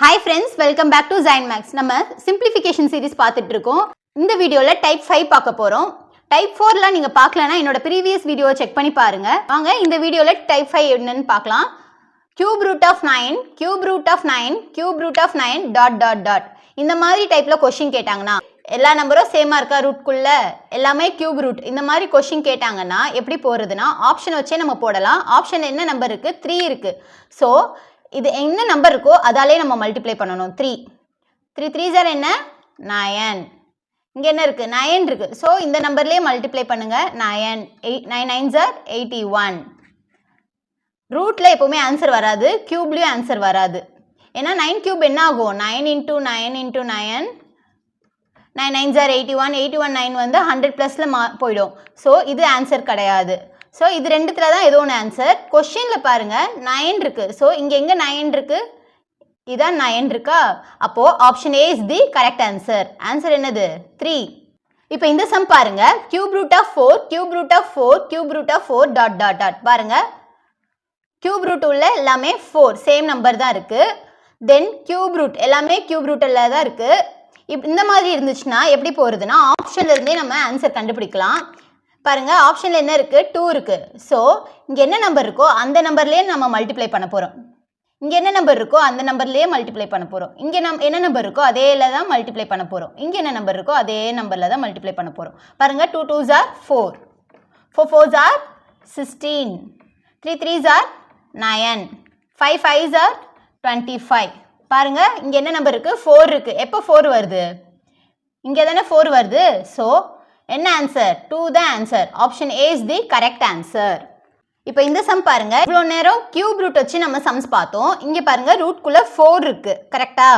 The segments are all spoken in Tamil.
Hi friends, welcome back to Zymax. நம்ம simplification series பார்த்துட்டு இருக்கோம். இந்த வீடியோல type 5 பார்க்க போறோம். type 4 ல நீங்க பார்க்கலனா என்னோட previous வீடியோவை செக் பண்ணி பாருங்க. வாங்க இந்த வீடியோல type 5 என்னன்னு பார்க்கலாம். cube root of 9, cube root of 9, cube root of 9 dot dot dot. இந்த மாதிரி டைப்ல क्वेश्चन கேட்டாங்கனா எல்லா நம்பரும் சேமா இருக்கா ரூட் குள்ள எல்லாமே கியூப் ரூட் இந்த மாதிரி क्वेश्चन கேட்டாங்கனா எப்படி போறதுனா ஆப்ஷன் வச்சே நம்ம போடலாம். ஆப்ஷன்ல என்ன நம்பர் இருக்கு 3 இருக்கு. சோ இது என்ன நம்பர் இருக்கோ அதாலே நம்ம மல்டிப்ளை பண்ணனும் 3 3 3 என்ன 9 இங்க என்ன இருக்கு 9 இருக்கு சோ இந்த நம்பர்லயே மல்டிப்ளை பண்ணுங்க 9 9 9s are 81 ரூட்ல எப்பவுமே ஆன்சர் வராது கியூப்லயும் ஆன்சர் வராது ஏனா 9 கியூப் என்ன ஆகும் 9 into 9 into 9 9 9s are 81 81 9 வந்து 100 பிளஸ்ல போய்டும் சோ இது ஆன்சர் கிடையாது சோ இது ரெண்டுத்துல தான் ஏதோ ஒரு ஆன்சர் क्वेश्चनல பாருங்க 9 இருக்கு சோ இங்க எங்க 9 இருக்கு இதான் 9 இருக்கா அப்போ option A is the correct answer answer என்னது 3 இப்போ இந்த சம் பாருங்க cube root of 4 cube root of 4 cube root of 4 dot dot dot பாருங்க cube root உள்ள எல்லாமே 4 சேம் நம்பர் தான் இருக்கு then cube root எல்லாமே cube rootல தான் இருக்கு இந்த மாதிரி இருந்துச்சுனா எப்படி போறதுனா ஆப்ஷன்ல இருந்தே நம்ம ஆன்சர் கண்டுபிடிக்கலாம் பாருங்க ஆப்ஷன்ல என்ன இருக்கு 2 இருக்கு சோ இங்க என்ன நம்பர் இருக்கோ அந்த நம்பர்லயே நம்ம மல்டிப்ளை பண்ண போறோம் இங்க என்ன நம்பர் இருக்கோ அந்த நம்பர்லயே மல்டிப்ளை பண்ண போறோம் இங்க என்ன நம்பர் இருக்கோ அதேல தான் மல்டிப்ளை பண்ண போறோம் இங்க என்ன நம்பர் இருக்கோ அதே நம்பர்ல தான் மல்டிப்ளை பண்ண போறோம் பாருங்க 2 2s are 4 4 4s are 16 3 3s are 9 5 5s are 25 பாருங்க இங்க என்ன நம்பர் இருக்கு 4 இருக்கு எப்ப 4 வருது இங்க தான 4 வருது சோ என்ன ஆன்சர் 2 தான் answer option A is the correct answer இப்போ இந்த சம் பாருங்க இவ்ளோ நேரம் கியூப் ரூட் வச்சு நம்ம சம்ஸ் பார்த்தோம் இங்க பாருங்க ரூட் குள்ள 4 இருக்கு கரெக்ட்டா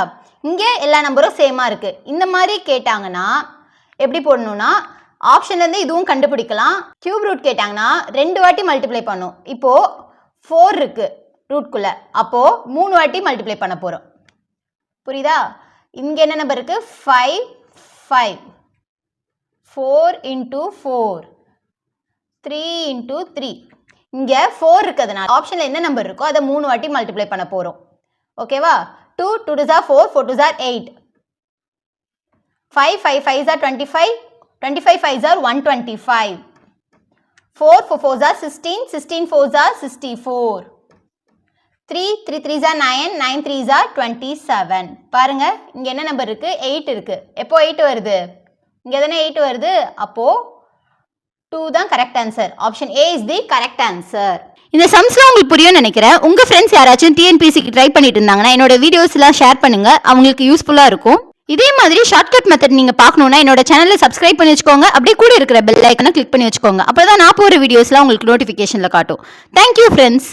இங்க எல்லா நம்பரும் சேமா இருக்கு இந்த மாதிரி கேட்டாங்கனா எப்படி போடணும்னா ஆப்ஷன்ல இருந்து இதுவும் கண்டுபிடிக்கலாம் கியூப் ரூட் கேட்டாங்கனா ரெண்டு வாட்டி மல்டிப்ளை பண்ணும் இப்போ 4 இருக்கு ரூட் குள்ள அப்போ 3 வாட்டி மல்டிப்ளை பண்ண போறோம் புரியுதா இங்க என்ன நம்பர் இருக்கு 5 5 4 into 4 3 into 3 இங்க 4 இருக்குதுனா ஆப்ஷன்ல என்ன நம்பர் இருக்கோ அத 3 வாட்டி மல்டிப்ளை பண்ண போறோம் ஓகேவா 2 2s are 4 4s are 8 5 5 5s are 25 25 5s are 125 4 4 4s are 16 16 4s are 64 3 3 3s are 9 9 3s are 27 பாருங்க இங்க என்ன நம்பர் இருக்கு 8 இருக்கு எப்போ 8 வருது இங்க தான 8 வருது அப்போ 2 தான் correct answer option A is the correct answer இந்த சம்ஸ்லாம் உங்களுக்கு புரியும் நினைக்கிறேன் உங்க फ्रेंड्स யாராச்சும் TNPSC க்கு ட்ரை பண்ணிட்டு இருந்தாங்கன்னா என்னோட வீடியோஸ்லாம் ஷேர் பண்ணுங்க அவங்களுக்கு யூஸ்ஃபுல்லா இருக்கும் இதே மாதிரி ஷார்ட்கட் மெத்தட் நீங்க பார்க்கணும்னா என்னோட சேனலை சப்ஸ்கிரைப் பண்ணி வச்சுக்கோங்க அப்படியே கூட இருக்கிற பெல் ஐகானை கிளிக் பண்ணி வச்சுக்கோங்க அப்பதான் நான் போற வீடியோஸ்லாம் உங்களுக்கு நோட்டிஃபிகேஷன்ல காட்டும் Thank you friends